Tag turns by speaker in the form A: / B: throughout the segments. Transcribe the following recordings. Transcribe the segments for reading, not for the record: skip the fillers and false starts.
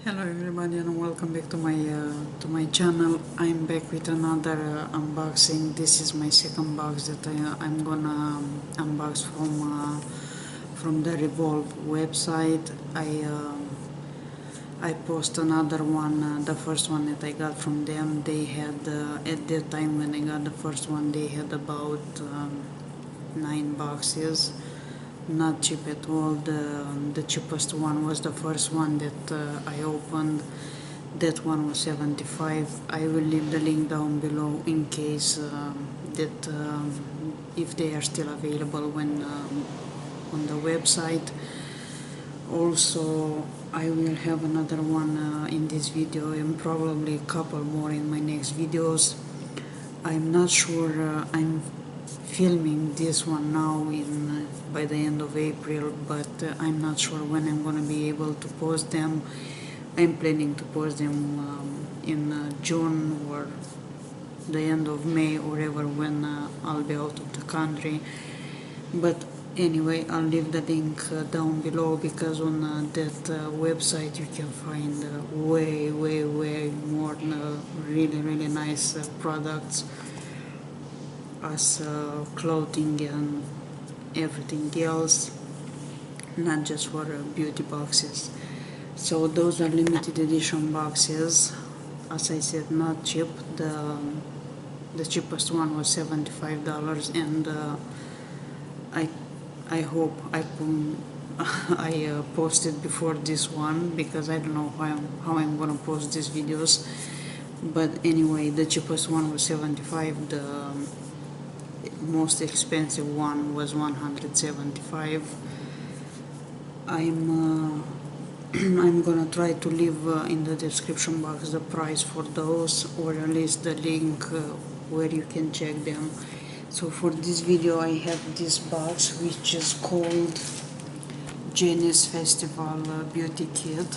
A: Hello everybody and welcome back to my channel. I'm back with another unboxing. This is my second box that I'm gonna unbox from the Revolve website. I post another one. The first one that I got from them, they had at that time when I got the first one, they had about 9 boxes. Not cheap at all. The cheapest one was the first one that I opened. That one was 75. I will leave the link down below in case that if they are still available when on the website. Also, I will have another one in this video and probably a couple more in my next videos. I'm not sure. I'm filming this one now in by the end of April, but I'm not sure when I'm gonna be able to post them. I'm planning to post them in June or the end of May or ever when I'll be out of the country. But anyway, I'll leave the link down below because on that website you can find way more really nice products as clothing and everything else, not just for beauty boxes. So those are limited edition boxes. As I said, not cheap. The cheapest one was $75, and I I hope I posted before this one because I don't know how I'm gonna post these videos. But anyway, the cheapest one was 75. The most expensive one was 175. I'm gonna try to leave in the description box the price for those, or at least the link where you can check them. So for this video I have this box which is called Jenn's Festival Beauty Kit.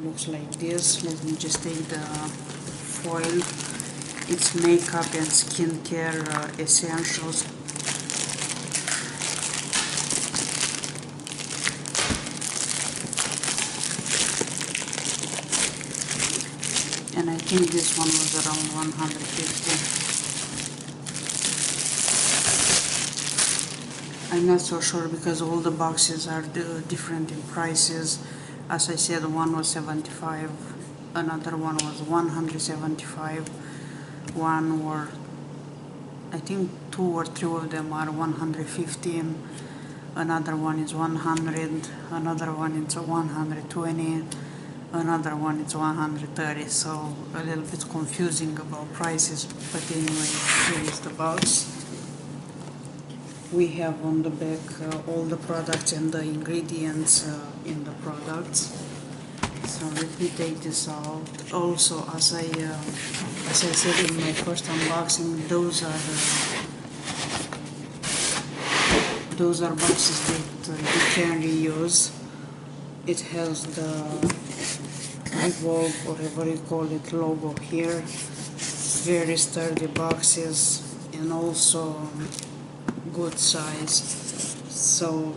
A: Looks like this. Let me just take the foil. It's makeup and skincare essentials. And I think this one was around 150. I'm not so sure because all the boxes are different in prices. As I said, one was 75, another one was 175, one or I think 2 or 3 of them are 115, another one is 100, another one is 120, another one is 130, so a little bit confusing about prices, but anyway, here is the box. We have on the back all the products and the ingredients in the products. So let me take this out. Also, as I said in my first unboxing, those are boxes that you can reuse. It has the Revolve, whatever you call it, logo here. Very sturdy boxes and also good size. So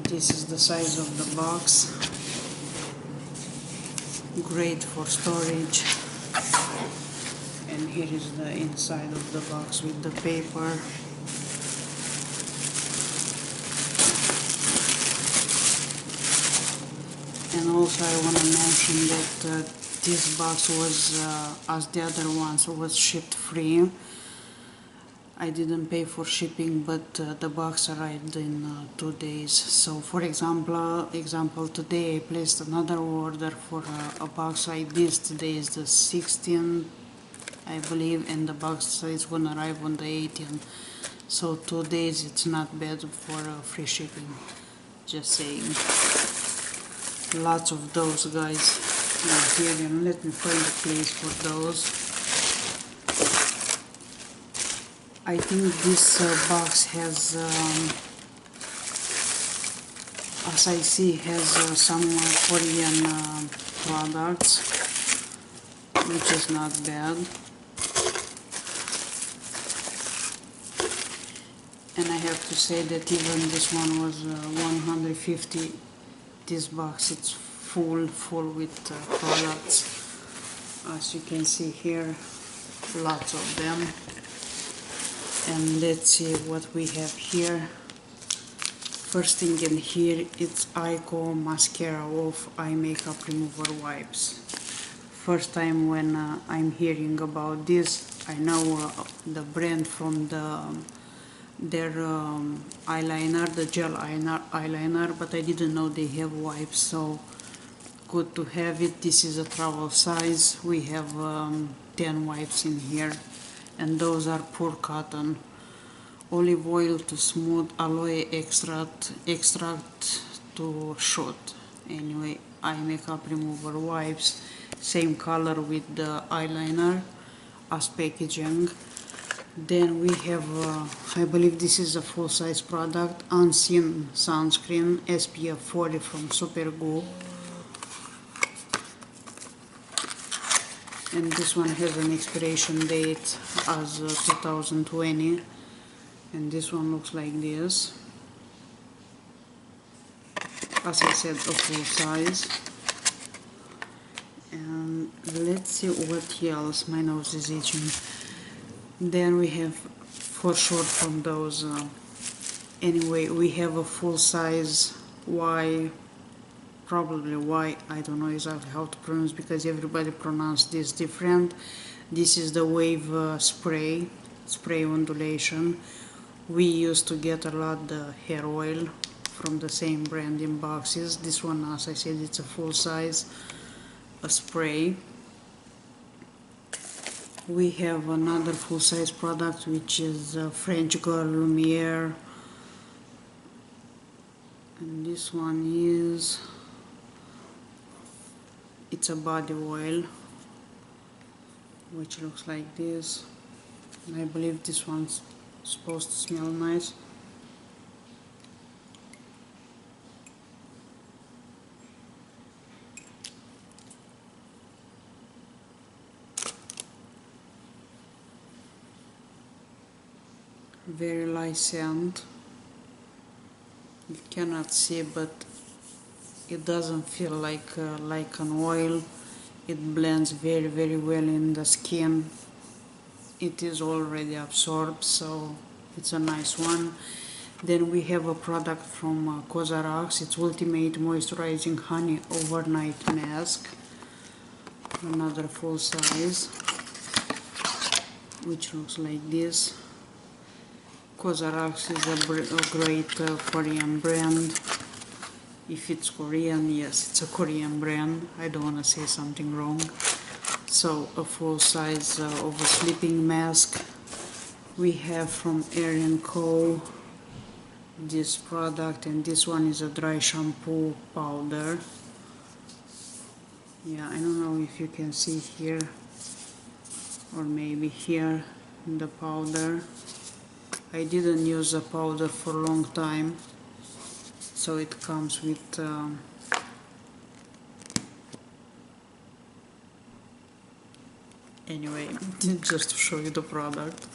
A: this is the size of the box. Great for storage. And here is the inside of the box with the paper. And also I want to mention that this box was, as the other ones, was shipped free. I didn't pay for shipping, but the box arrived in 2 days. So for example, today I placed another order for a box like this. Today is the 16th, I believe, and the box is gonna arrive on the 18th. So 2 days, it's not bad for free shipping. Just saying. Lots of those, guys. Here, and let me find a place for those. I think this box has, as I see, has some Korean products, which is not bad. And I have to say that even this one was 150. This box, it's full with products. As you can see here, lots of them. And let's see what we have here. First thing in here, it's Ico Mascara Off Eye Makeup Remover Wipes. First time when I'm hearing about this. I know the brand from their eyeliner, the gel eyeliner, but I didn't know they have wipes, so good to have it. This is a travel size. We have 10 wipes in here, and those are pure cotton. Olive oil to smooth, aloe extract to shoot. Anyway, eye makeup remover wipes, same color with the eyeliner as packaging. Then we have, I believe this is a full-size product, Unseen Sunscreen SPF 40 from Supergo. And this one has an expiration date as 2020. And this one looks like this. As I said, a full size. And let's see what else. My nose is itching. Then we have, for sure, from those. Anyway, we have a full size probably Y. I don't know exactly how to pronounce because everybody pronounces this different. This is the Wave spray ondulation. We used to get a lot the hair oil from the same brand in boxes. This one, as I said, it's a full size, a spray. We have another full size product, which is French Girl Lumiere. And this one is, it's a body oil, which looks like this. And I believe this one's supposed to smell nice. Very light scent. You cannot see, but it doesn't feel like an oil. It blends very well in the skin. It is already absorbed, so it's a nice one. Then we have a product from Cosrx. It's Ultimate Moisturizing Honey Overnight Mask. Another full size, which looks like this. Cosrx is a great Korean brand. If it's Korean, yes, it's a Korean brand. I don't want to say something wrong. So a full size of a sleeping mask. We have from Air & Co. this product, and this one is a dry shampoo powder. Yeah, I don't know if you can see here or maybe here the powder. I didn't use a powder for a long time, so it comes with anyway, just to show you the product.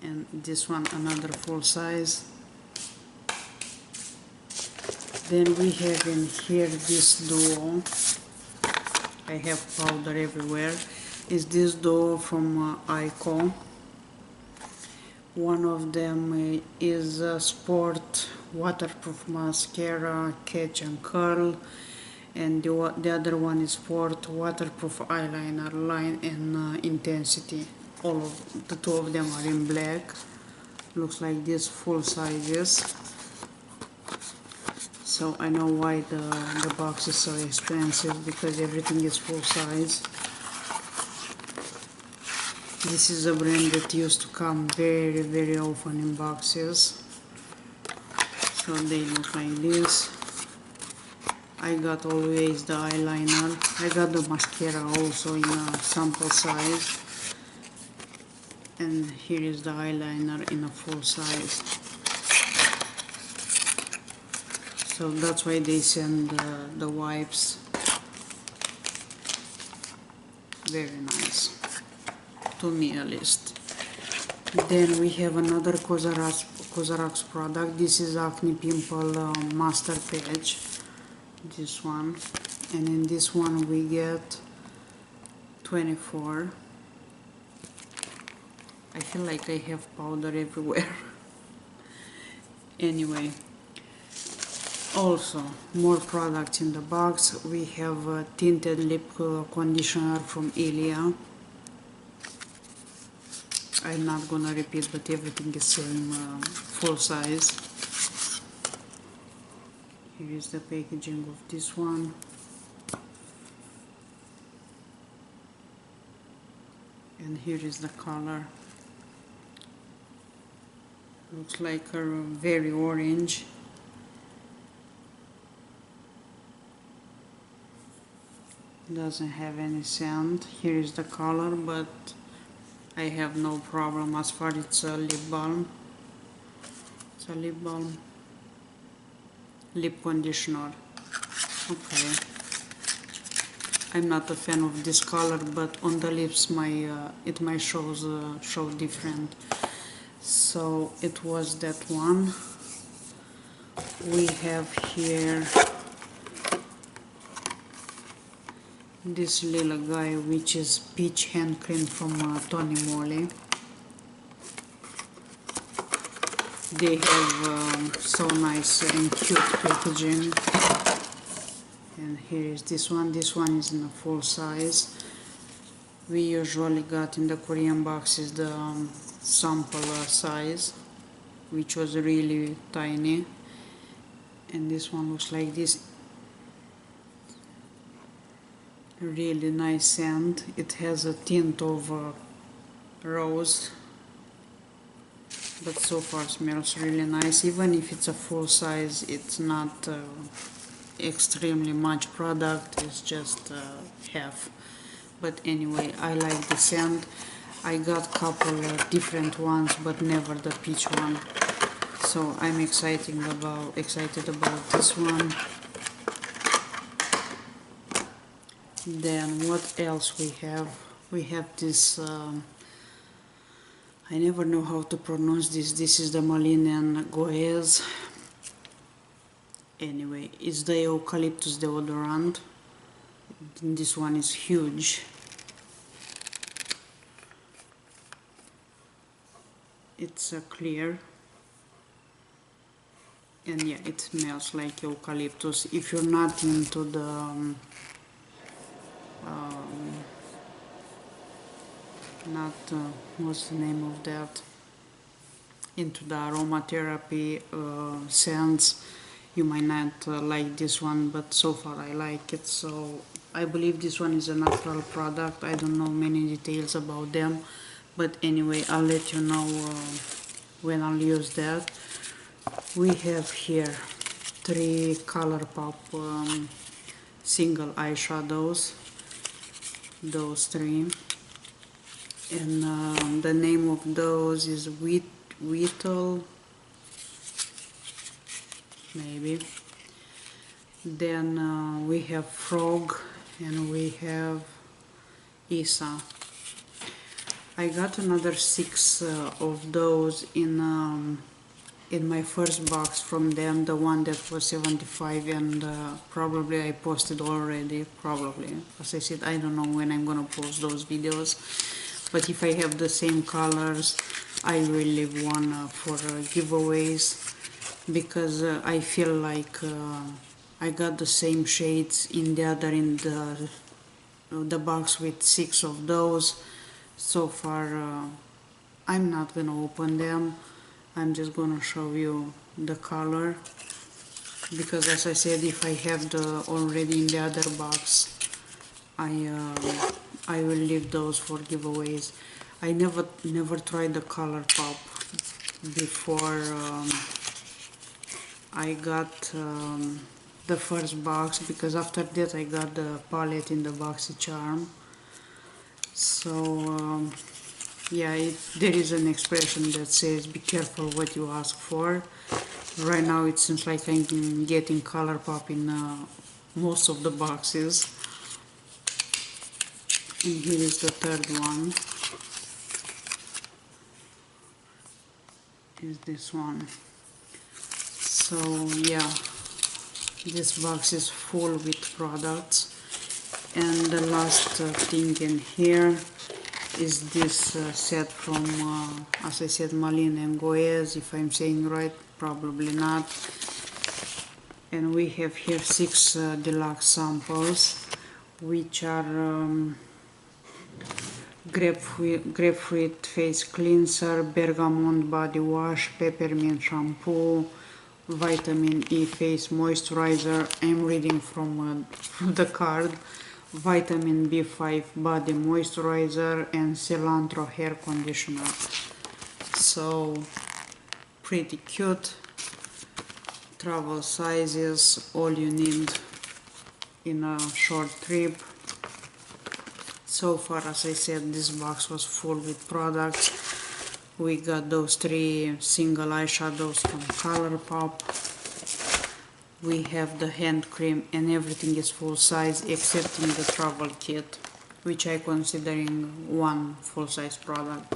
A: And this one, another full size. Then we have in here this duo. I have powder everywhere. Is this duo from Ico. One of them is Sport Waterproof Mascara Catch and Curl, and the other one is Sport Waterproof Eyeliner Line and Intensity. All of the two of them are in black. Looks like this, full sizes. So I know why the box is so expensive, because everything is full size. This is a brand that used to come very often in boxes. So they look like this. I got always the eyeliner. I got the mascara also in a sample size. And here is the eyeliner in a full size. So that's why they send the wipes. Very nice. To me at least. Then we have another Cosrx product. This is Acne Pimple Master Patch. this one, and in this one we get 24. I feel like I have powder everywhere. Anyway, also more products in the box. We have a tinted lip conditioner from Ilia. I'm not gonna repeat, but everything is same, full size. Here is the packaging of this one. And here is the color. Looks like a very orange. Doesn't have any scent. Here is the color, but I have no problem as far as it's a lip balm. It's a lip balm. Lip conditioner. Okay. I'm not a fan of this color, but on the lips it might show different. So it was that one. We have here this little guy, which is peach hand cream from Tony Moly. They have so nice and cute packaging. And here is this one. This one is in a full size. We usually got in the Korean boxes the sample size, which was really tiny. And this one looks like this. Really nice scent. It has a tint of rose, but so far smells really nice. Even if it's a full size, it's not extremely much product, it's just half. But anyway, I like the scent. I got couple different ones, but never the peach one. So I'm excited about this one. Then what else we have? We have this, I never know how to pronounce this. This is the Malin Goez. Anyway, it's the eucalyptus deodorant. This one is huge. It's clear. And yeah, it smells like eucalyptus. If you're not into the what's the name of that, into the aromatherapy scents, you might not like this one, but so far I like it. So I believe this one is a natural product. I don't know many details about them, but anyway, I'll let you know when I'll use that. We have here 3 ColourPop single eyeshadows, those 3, and the name of those is Whittle, maybe. Then we have Frog and we have Isa. I got another 6 of those in my first box from them, the one that was 75, and probably I posted already, probably. As I said, I don't know when I'm gonna post those videos, but if I have the same colors, I will leave one for giveaways, because I feel like I got the same shades in the box with 6 of those. So far I'm not gonna open them. I'm just gonna show you the color, because as I said, if I have the already in the other box, I will leave those for giveaways. I never tried the ColourPop before I got the first box, because after that I got the palette in the BoxyCharm. So yeah, there is an expression that says be careful what you ask for. Right now it seems like I'm getting ColourPop in most of the boxes. And here is the third one, is this one. So yeah, This box is full with products. And the last thing in here is this set from, as I said, Malin and Goez, if I'm saying right, probably not. And we have here 6 deluxe samples, which are grapefruit face cleanser, bergamot body wash, peppermint shampoo, vitamin E face moisturizer. I'm reading from the card. Vitamin B5 body moisturizer and cilantro hair conditioner. So pretty cute. Travel sizes, all you need in a short trip. So far, as I said, this box was full with products. We got those 3 single eyeshadows from ColourPop. We have the hand cream, and everything is full size excepting the travel kit, which I considering one full size product.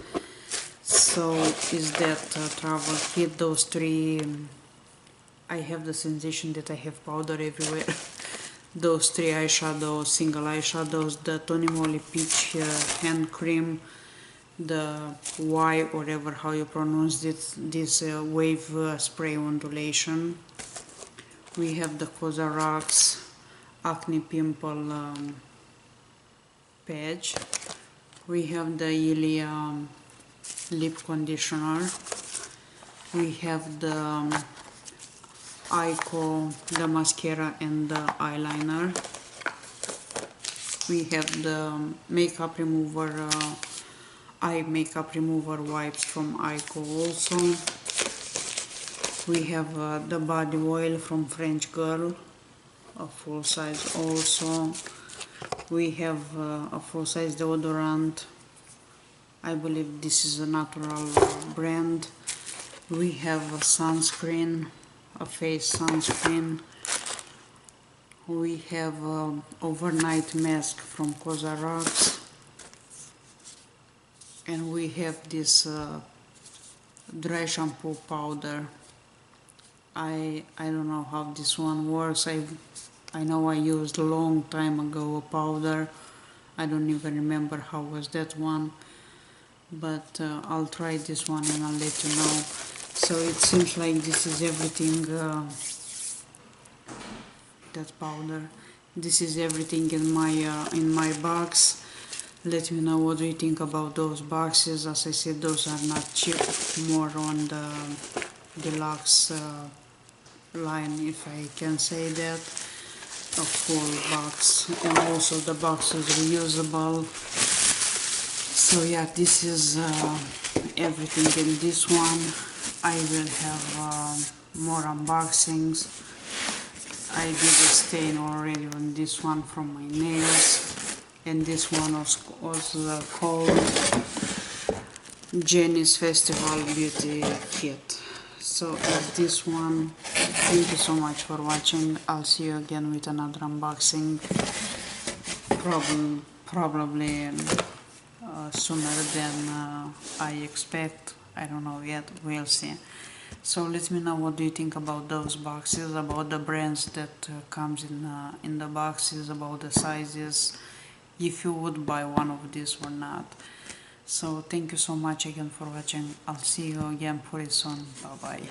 A: So is that travel kit, those 3, I have the sensation that I have powder everywhere. Those 3 eyeshadows, single eyeshadows, the Tony Moly Peach hand cream, the Y, whatever how you pronounce this wave spray ondulation. We have the Cosrx acne pimple patch. We have the Ilia lip conditioner. We have the Ico, the mascara and the eyeliner. We have the makeup remover, eye makeup remover wipes from Ico also. We have the body oil from French Girl, a full size also. We have a full size deodorant. I believe this is a natural brand. We have a sunscreen, a face sunscreen. We have overnight mask from Cosrx. And we have this dry shampoo powder. I don't know how this one works. I know I used a long time ago a powder. I don't even remember how was that one, but I'll try this one and I'll let you know. So it seems like this is everything, that powder, this is everything in my box. Let me know what do you think about those boxes. As I said, those are not cheap, more on the deluxe line, if I can say that. A full box, and also the box is reusable. So yeah, this is everything in this one. I will have more unboxings. I did a stain already on this one from my nails, and this one was called Jenny's Festival Beauty Kit. So this one, thank you so much for watching. I'll see you again with another unboxing, probably sooner than I expect. I don't know yet, we'll see. So let me know what do you think about those boxes, about the brands that comes in the boxes, about the sizes, if you would buy one of these or not. So thank you so much again for watching. I'll see you again pretty soon. Bye bye.